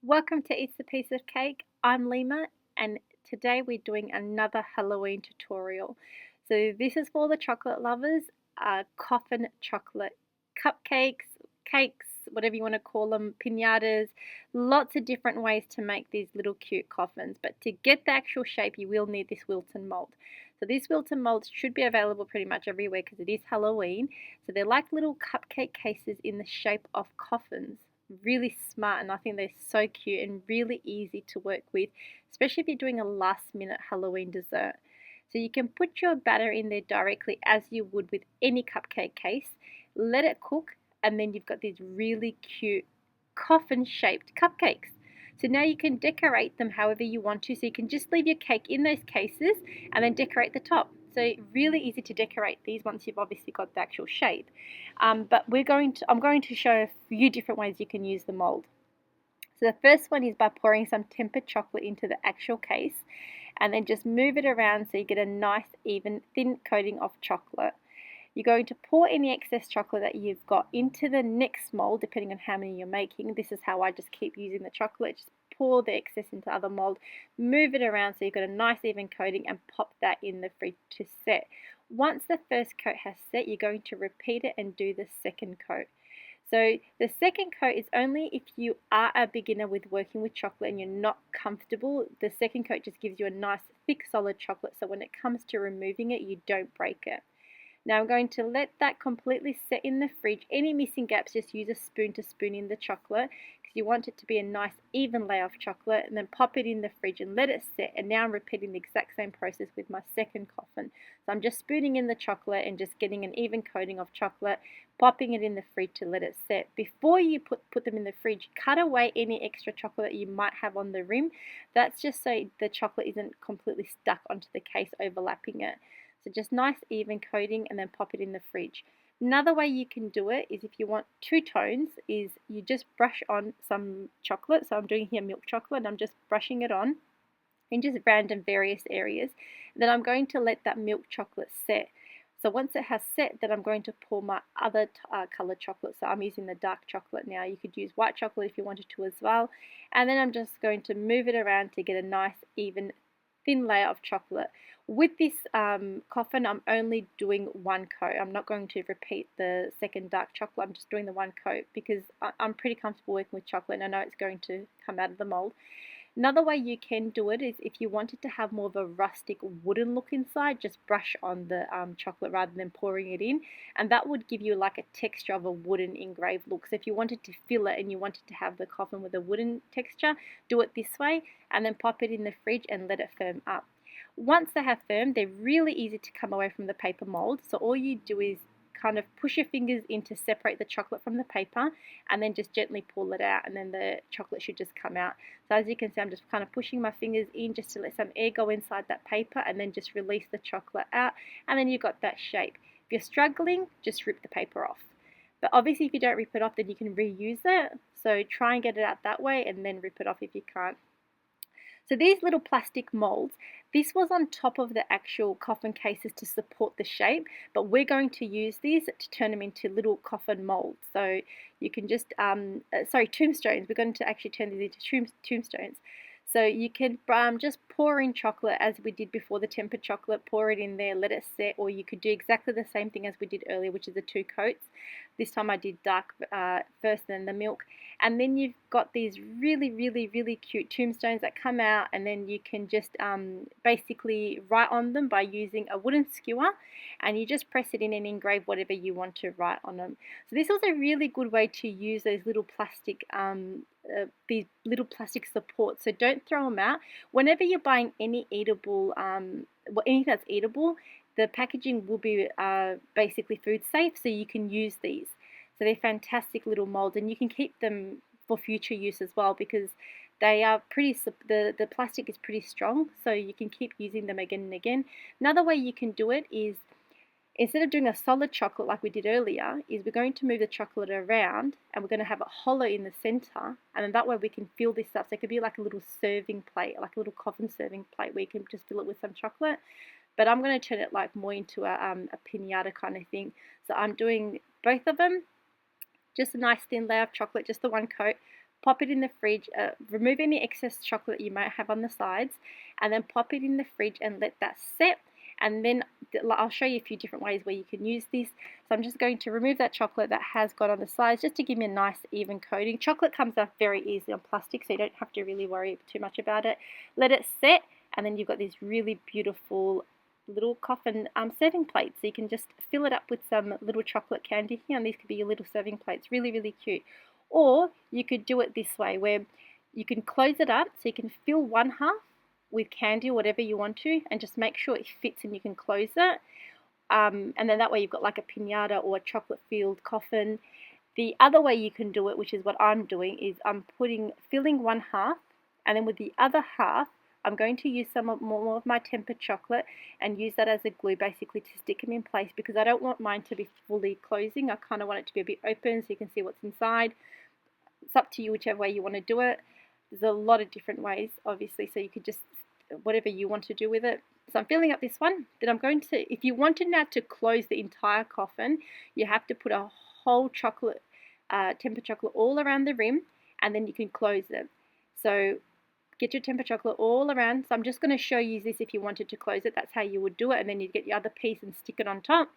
Welcome to It's a Piece of Cake. I'm Lima, and today we're doing another Halloween tutorial. So this is for the chocolate lovers, coffin chocolate cupcakes, cakes, whatever you want to call them, piñatas, lots of different ways to make these little cute coffins. But to get the actual shape, you will need this Wilton mold. So these Wilton molds should be available pretty much everywhere because it is Halloween. So they're like little cupcake cases in the shape of coffins. Really smart, and I think they're so cute and really easy to work with, especially if you're doing a last minute Halloween dessert. So you can put your batter in there directly as you would with any cupcake case, let it cook, and then you've got these really cute coffin shaped cupcakes. So now you can decorate them however you want to. So you can just leave your cake in those cases and then decorate the top. So really easy to decorate these once you've obviously got the actual shape. But I'm going to show a few different ways you can use the mold. So the first one is by pouring some tempered chocolate into the actual case and then just move it around so you get a nice even thin coating of chocolate. You're going to pour any excess chocolate that you've got into the next mold, depending on how many you're making. This is how I just keep using the chocolate. Just pour the excess into other mold, move it around so you've got a nice even coating, and pop that in the fridge to set. Once the first coat has set, you're going to repeat it and do the second coat. So the second coat is only if you are a beginner with working with chocolate and you're not comfortable. The second coat just gives you a nice thick solid chocolate, so when it comes to removing it, you don't break it. Now I'm going to let that completely set in the fridge. Any missing gaps, just use a spoon to spoon in the chocolate because you want it to be a nice even layer of chocolate, and then pop it in the fridge and let it set. And now I'm repeating the exact same process with my second coffin. So I'm just spooning in the chocolate and just getting an even coating of chocolate, popping it in the fridge to let it set. Before you put them in the fridge, cut away any extra chocolate that you might have on the rim. That's just so the chocolate isn't completely stuck onto the case, overlapping it. So just nice even coating and then pop it in the fridge. Another way you can do it is if you want two tones is you just brush on some chocolate. So I'm doing here milk chocolate and I'm just brushing it on in just random various areas. And then I'm going to let that milk chocolate set. So once it has set, then I'm going to pour my other colored chocolate. So I'm using the dark chocolate now. You could use white chocolate if you wanted to as well. And then I'm just going to move it around to get a nice even thin layer of chocolate. With this coffin, I'm only doing one coat. I'm not going to repeat the second dark chocolate. I'm just doing the one coat because I'm pretty comfortable working with chocolate and I know it's going to come out of the mold. Another way you can do it is if you wanted to have more of a rustic wooden look inside, just brush on the chocolate rather than pouring it in, and that would give you like a texture of a wooden engraved look. So if you wanted to fill it and you wanted to have the coffin with a wooden texture, do it this way and then pop it in the fridge and let it firm up. Once they have firmed, they're really easy to come away from the paper mold. So all you do is kind of push your fingers in to separate the chocolate from the paper and then just gently pull it out, and then the chocolate should just come out. So as you can see, I'm just kind of pushing my fingers in just to let some air go inside that paper and then just release the chocolate out, and then you've got that shape. If you're struggling, just rip the paper off. But obviously if you don't rip it off, then you can reuse it. So try and get it out that way and then rip it off if you can't. So these little plastic molds, this was on top of the actual coffin cases to support the shape, but we're going to use these to turn them into little coffin molds. So you can just, tombstones. We're going to actually turn these into tombstones. So you can just pour in chocolate as we did before, the tempered chocolate, pour it in there, let it set, or you could do exactly the same thing as we did earlier, which is the two coats. This time I did dark first, then the milk. And then you've got these really, really, really cute tombstones that come out, and then you can just basically write on them by using a wooden skewer, and you just press it in and engrave whatever you want to write on them. So this was a really good way to use those little plastic these little plastic supports. So don't throw them out. Whenever you're buying any eatable, anything that's eatable, the packaging will be basically food safe, so you can use these. So they're fantastic little molds, and you can keep them for future use as well because they are the plastic is pretty strong, so you can keep using them again and again. Another way you can do it is, instead of doing a solid chocolate like we did earlier, is we're going to move the chocolate around and we're going to have it hollow in the center, and then that way we can fill this up. So it could be like a little serving plate, like a little coffin serving plate where you can just fill it with some chocolate. But I'm going to turn it like more into a piñata kind of thing. So I'm doing both of them, just a nice thin layer of chocolate, just the one coat, pop it in the fridge, remove any excess chocolate you might have on the sides, and then pop it in the fridge and let that set. And then I'll show you a few different ways where you can use this. So I'm just going to remove that chocolate that has got on the sides just to give me a nice even coating. Chocolate comes off very easily on plastic, so you don't have to really worry too much about it. Let it set, and then you've got these really beautiful little coffin serving plates. So you can just fill it up with some little chocolate candy here, and these could be your little serving plates. Really, really cute. Or you could do it this way, where you can close it up so you can fill one half with candy or whatever you want to, and just make sure it fits and you can close it. And then that way you've got like a piñata or a chocolate filled coffin. The other way you can do it, which is what I'm doing, is I'm filling one half, and then with the other half I'm going to use some more of my tempered chocolate and use that as a glue basically to stick them in place, because I don't want mine to be fully closing. I kind of want it to be a bit open so you can see what's inside. It's up to you whichever way you want to do it. There's a lot of different ways, obviously, so you could just, whatever you want to do with it. So I'm filling up this one. Then I'm going to, if you wanted now to close the entire coffin, you have to put a whole chocolate, tempered chocolate all around the rim, and then you can close it. So get your tempered chocolate all around. So I'm just going to show you this if you wanted to close it. That's how you would do it, and then you'd get your other piece and stick it on top.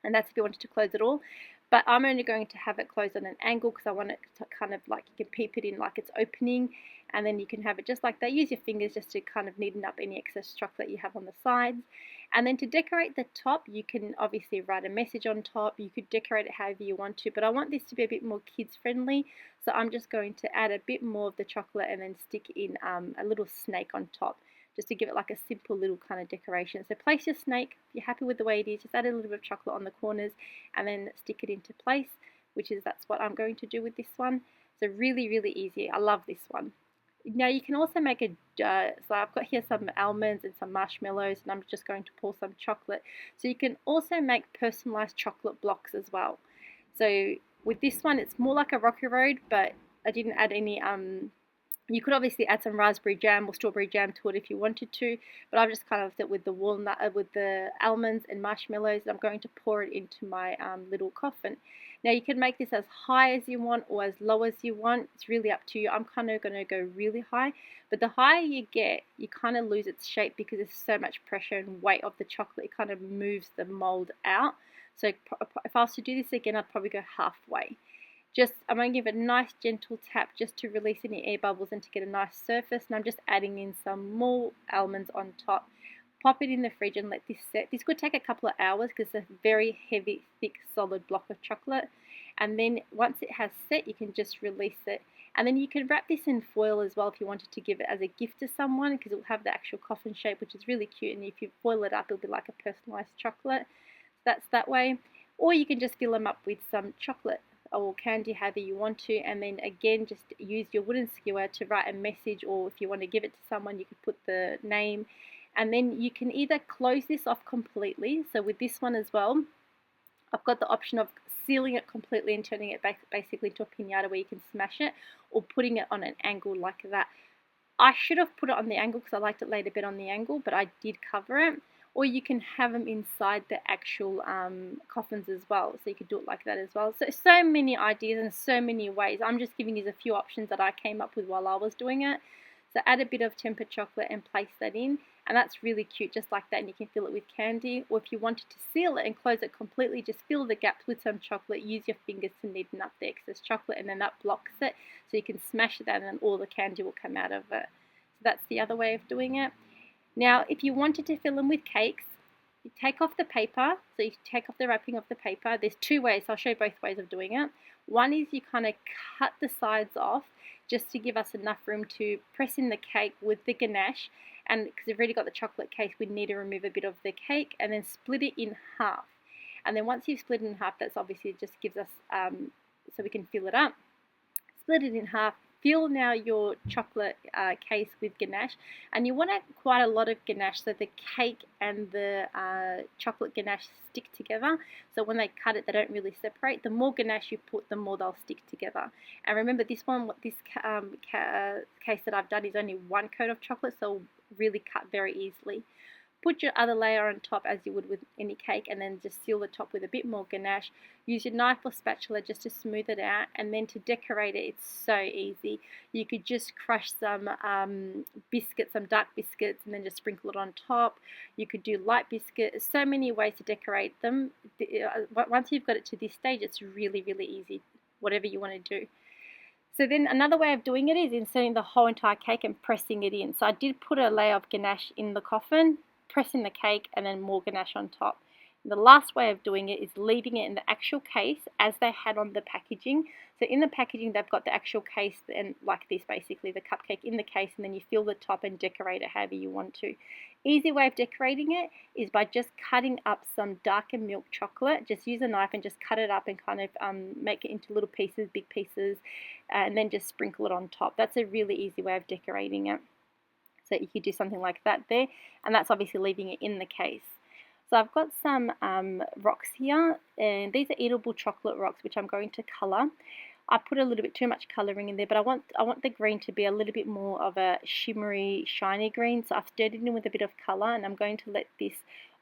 And that's if you wanted to close it all. But I'm only going to have it closed on an angle because I want it to kind of like, you can peep it in like it's opening, and then you can have it just like that. Use your fingers just to kind of neaten up any excess chocolate you have on the sides. And then to decorate the top, you can obviously write a message on top. You could decorate it however you want to, but I want this to be a bit more kids friendly, so I'm just going to add a bit more of the chocolate and then stick in a little snake on top, just to give it like a simple little kind of decoration. So place your snake. If you're happy with the way it is, just add a little bit of chocolate on the corners and then stick it into place, that's what I'm going to do with this one. So really, really easy. I love this one. Now you can also make so I've got here some almonds and some marshmallows, and I'm just going to pour some chocolate. So you can also make personalized chocolate blocks as well. So with this one, it's more like a Rocky Road, but I didn't add any you could obviously add some raspberry jam or strawberry jam to it if you wanted to, but I've just kind of did with the walnut, with the almonds and marshmallows. I'm going to pour it into my little coffin. Now you can make this as high as you want or as low as you want. It's really up to you. I'm kind of going to go really high, but the higher you get, you kind of lose its shape because there's so much pressure and weight of the chocolate. It kind of moves the mold out. So if I was to do this again, I'd probably go halfway. I'm going to give it a nice gentle tap just to release any air bubbles and to get a nice surface. And I'm just adding in some more almonds on top. Pop it in the fridge and let this set. This could take a couple of hours because it's a very heavy, thick, solid block of chocolate. And then once it has set, you can just release it. And then you can wrap this in foil as well if you wanted to give it as a gift to someone, because it will have the actual coffin shape, which is really cute. And if you foil it up, it'll be like a personalized chocolate. So that's that way. Or you can just fill them up with some chocolate or candy, however you want to, and then again just use your wooden skewer to write a message, or if you want to give it to someone, you could put the name. And then you can either close this off completely. So with this one as well, I've got the option of sealing it completely and turning it basically into a piñata where you can smash it, or putting it on an angle like that. I should have put it on the angle because I liked it laid a bit on the angle, but I did cover it. Or you can have them inside the actual coffins as well, so you could do it like that as well. So many ideas and so many ways. I'm just giving you a few options that I came up with while I was doing it. So add a bit of tempered chocolate and place that in, and that's really cute, just like that. And you can fill it with candy, or if you wanted to seal it and close it completely, just fill the gaps with some chocolate. Use your fingers to neaten up the excess chocolate, and then that blocks it, so you can smash it down and all the candy will come out of it. So that's the other way of doing it. Now, if you wanted to fill them with cakes, you take off the paper. So you take off the wrapping of the paper. There's two ways. I'll show you both ways of doing it. One is you kind of cut the sides off just to give us enough room to press in the cake with the ganache. And because we've already got the chocolate cake, we need to remove a bit of the cake and then split it in half. And then once you've split it in half, that's obviously just gives us, so we can fill it up. Split it in half. Fill now your chocolate case with ganache, and you want quite a lot of ganache so the cake and the chocolate ganache stick together. So when they cut it, they don't really separate. The more ganache you put, the more they'll stick together. And remember, this case that I've done is only one coat of chocolate, so it'll really cut very easily. Put your other layer on top as you would with any cake, and then just seal the top with a bit more ganache. Use your knife or spatula just to smooth it out, and then to decorate it, it's so easy. You could just crush some biscuits, some dark biscuits, and then just sprinkle it on top. You could do light biscuits. So many ways to decorate them. Once you've got it to this stage, it's really, really easy, whatever you want to do. So then another way of doing it is inserting the whole entire cake and pressing it in. So I did put a layer of ganache in the coffin, pressing the cake, and then more ganache on top. And the last way of doing it is leaving it in the actual case as they had on the packaging. So in the packaging, they've got the actual case, and like this basically, the cupcake in the case, and then you fill the top and decorate it however you want to. Easy way of decorating it is by just cutting up some darker milk chocolate. Just use a knife and just cut it up and kind of make it into little pieces, big pieces, and then just sprinkle it on top. That's a really easy way of decorating it. So you could do something like that there, and that's obviously leaving it in the case. So I've got some rocks here, and these are eatable chocolate rocks, which I'm going to colour. I put a little bit too much colouring in there, but I want the green to be a little bit more of a shimmery, shiny green. So I've stirred it in with a bit of colour, and I'm going to let this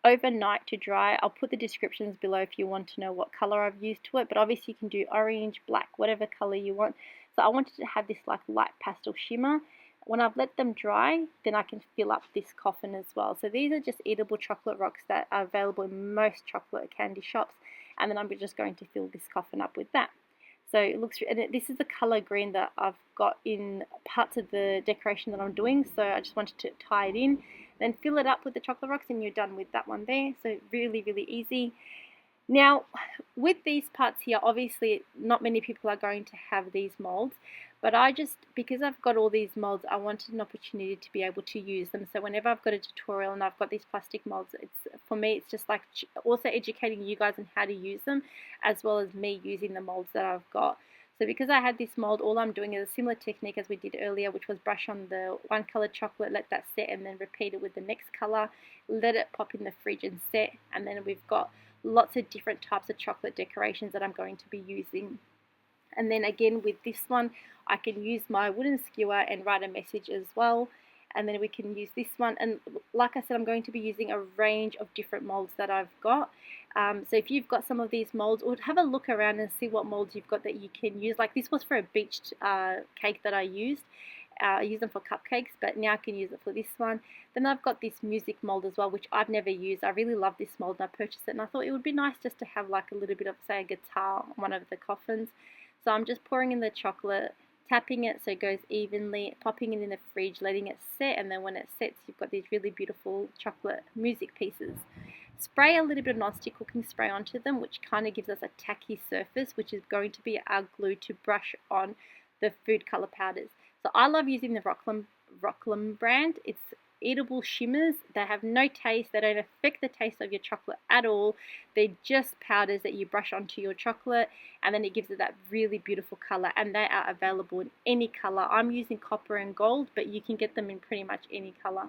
overnight to dry. I'll put the descriptions below if you want to know what colour I've used to it, but obviously you can do orange, black, whatever colour you want. So I wanted to have this like light pastel shimmer. When I've let them dry, then I can fill up this coffin as well. So these are just eatable chocolate rocks that are available in most chocolate candy shops, and then I'm just going to fill this coffin up with that. So it looks, and this is the colour green that I've got in parts of the decoration that I'm doing, so I just wanted to tie it in, then fill it up with the chocolate rocks, and you're done with that one there. So really, really easy. Now, with these parts here, obviously not many people are going to have these molds, but because I've got all these molds, I wanted an opportunity to be able to use them. So whenever I've got a tutorial and I've got these plastic molds, for me it's just like also educating you guys on how to use them, as well as me using the molds that I've got. So because I had this mold, all I'm doing is a similar technique as we did earlier, which was brush on the one colored chocolate, let that set, and then repeat it with the next color, let it pop in the fridge and set, and then we've got lots of different types of chocolate decorations that I'm going to be using. And then again with this one, I can use my wooden skewer and write a message as well. And then we can use this one, and like I said, I'm going to be using a range of different molds that I've got. So if you've got some of these molds, or have a look around and see what molds you've got that you can use. Like this was for a beached cake that I used. I use them for cupcakes, but now I can use it for this one. Then I've got this music mold as well, which I've never used. I really love this mold, and I purchased it, and I thought it would be nice just to have like a little bit of, say, a guitar on one of the coffins. So I'm just pouring in the chocolate, tapping it so it goes evenly, popping it in the fridge, letting it set, and then when it sets, you've got these really beautiful chocolate music pieces. Spray a little bit of non-stick cooking spray onto them, which kind of gives us a tacky surface, which is going to be our glue to brush on the food color powders. So I love using the Rocklum brand. It's eatable shimmers. They have no taste. They don't affect the taste of your chocolate at all. They're just powders that you brush onto your chocolate, and then it gives it that really beautiful color, and they are available in any color. I'm using copper and gold, but you can get them in pretty much any color.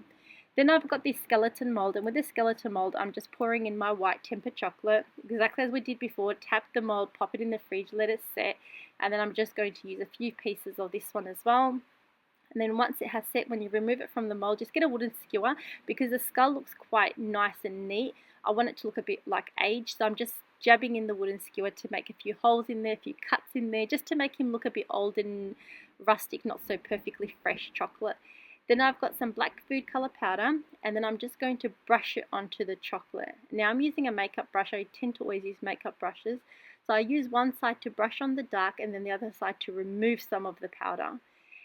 Then I've got this skeleton mold, and with this skeleton mold, I'm just pouring in my white tempered chocolate, exactly as we did before. Tap the mold, pop it in the fridge, let it set, and then I'm just going to use a few pieces of this one as well. And then once it has set, when you remove it from the mold, just get a wooden skewer, because the skull looks quite nice and neat. I want it to look a bit like aged, so I'm just jabbing in the wooden skewer to make a few holes in there, a few cuts in there, just to make him look a bit old and rustic, not so perfectly fresh chocolate. Then I've got some black food color powder, and then I'm just going to brush it onto the chocolate. Now I'm using a makeup brush. I tend to always use makeup brushes. So I use one side to brush on the dark, and then the other side to remove some of the powder.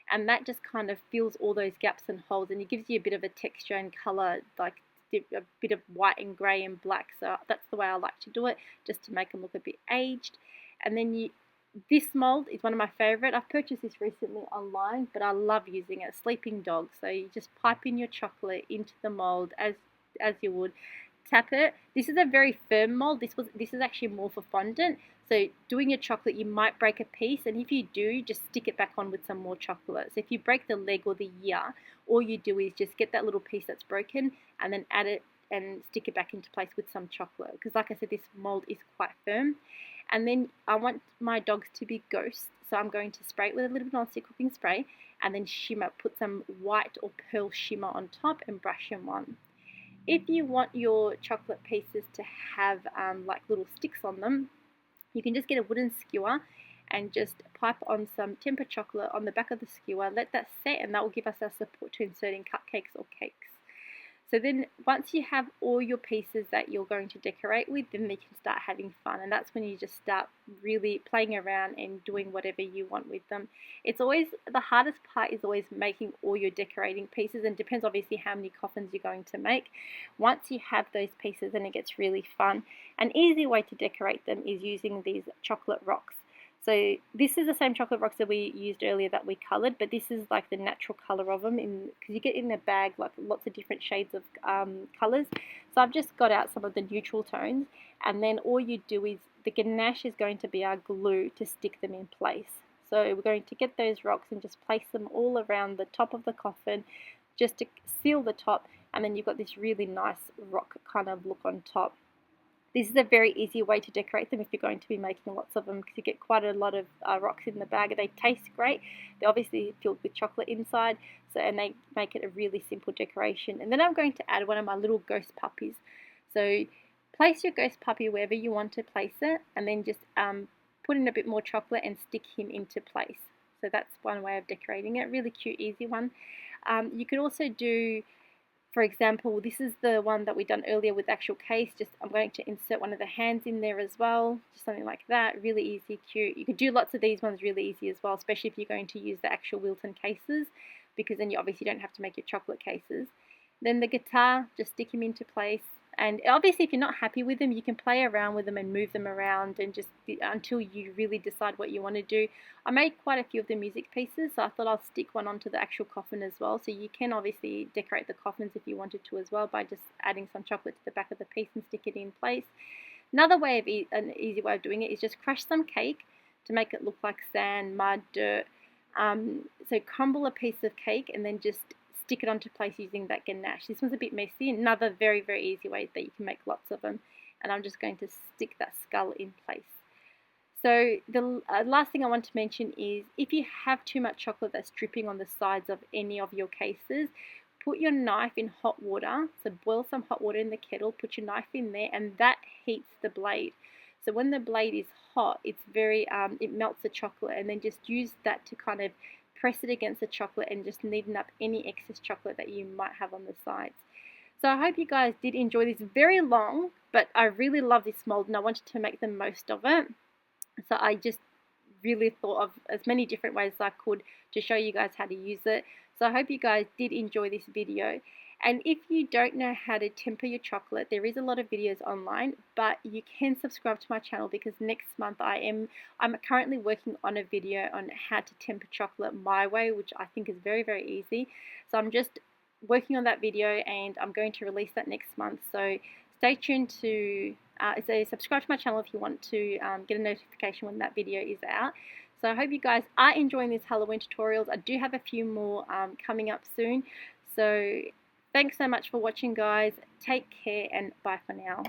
And that just kind of fills all those gaps and holes, and it gives you a bit of a texture and color, like a bit of white and grey and black. So that's the way I like to do it, just to make them look a bit aged. And then this mold is one of my favorite. I've purchased this recently online, but I love using it. Sleeping Dog. So you just pipe in your chocolate into the mold as you would. Tap it. This is a very firm mold. This is actually more for fondant. So doing your chocolate, you might break a piece, and if you do, just stick it back on with some more chocolate. So if you break the leg or the ear, all you do is just get that little piece that's broken and then add it and stick it back into place with some chocolate. Because like I said, this mold is quite firm. And then I want my dogs to be ghosts, so I'm going to spray it with a little bit of non-stick cooking spray, and then shimmer, put some white or pearl shimmer on top and brush them on. If you want your chocolate pieces to have like little sticks on them, you can just get a wooden skewer and just pipe on some tempered chocolate on the back of the skewer, let that set, and that will give us our support to insert in cupcakes or cakes. So then once you have all your pieces that you're going to decorate with, then they can start having fun, and that's when you just start really playing around and doing whatever you want with them. It's always, the hardest part is always making all your decorating pieces, and depends obviously how many coffins you're going to make. Once you have those pieces, then it gets really fun. An easy way to decorate them is using these chocolate rocks. So this is the same chocolate rocks that we used earlier that we coloured, but this is like the natural colour of them, because you get in a bag like lots of different shades of colours. So I've just got out some of the neutral tones, and then all you do is the ganache is going to be our glue to stick them in place. So we're going to get those rocks and just place them all around the top of the coffin just to seal the top, and then you've got this really nice rock kind of look on top. This is a very easy way to decorate them if you're going to be making lots of them, because you get quite a lot of rocks in the bag. They taste great. They're obviously filled with chocolate inside, and they make it a really simple decoration. And then I'm going to add one of my little ghost puppies. So place your ghost puppy wherever you want to place it, and then just put in a bit more chocolate and stick him into place. So that's one way of decorating it. Really cute, easy one. You could also do, for example, this is the one that we done earlier with actual case. Just I'm going to insert one of the hands in there as well, just something like that. Really easy, cute. You could do lots of these ones really easy as well, especially if you're going to use the actual Wilton cases, because then you obviously don't have to make your chocolate cases. Then the guitar, just stick him into place. And obviously if you're not happy with them, you can play around with them and move them around, and just until you really decide what you want to do. I made quite a few of the music pieces, so I thought I'll stick one onto the actual coffin as well. So you can obviously decorate the coffins if you wanted to as well, by just adding some chocolate to the back of the piece and stick it in place. Another way of an easy way of doing it is just crush some cake to make it look like sand, mud, dirt. So crumble a piece of cake and then just stick it onto place using that ganache. This one's a bit messy. Another very, very easy way that you can make lots of them. And I'm just going to stick that skull in place. So the last thing I want to mention is, if you have too much chocolate that's dripping on the sides of any of your cases, put your knife in hot water. So boil some hot water in the kettle, put your knife in there, and that heats the blade. So when the blade is hot, it's very, it melts the chocolate, and then just use that to kind of press it against the chocolate and just neaten up any excess chocolate that you might have on the sides. So I hope you guys did enjoy this. Very long, but I really love this mold and I wanted to make the most of it. So I just really thought of as many different ways as I could to show you guys how to use it. So I hope you guys did enjoy this video. And if you don't know how to temper your chocolate, there is a lot of videos online, but you can subscribe to my channel, because next month I'm currently working on a video on how to temper chocolate my way, which I think is very, very easy. So I'm just working on that video and I'm going to release that next month. So stay tuned to subscribe to my channel if you want to get a notification when that video is out. So I hope you guys are enjoying these Halloween tutorials. I do have a few more coming up soon. So thanks so much for watching, guys. Take care and bye for now.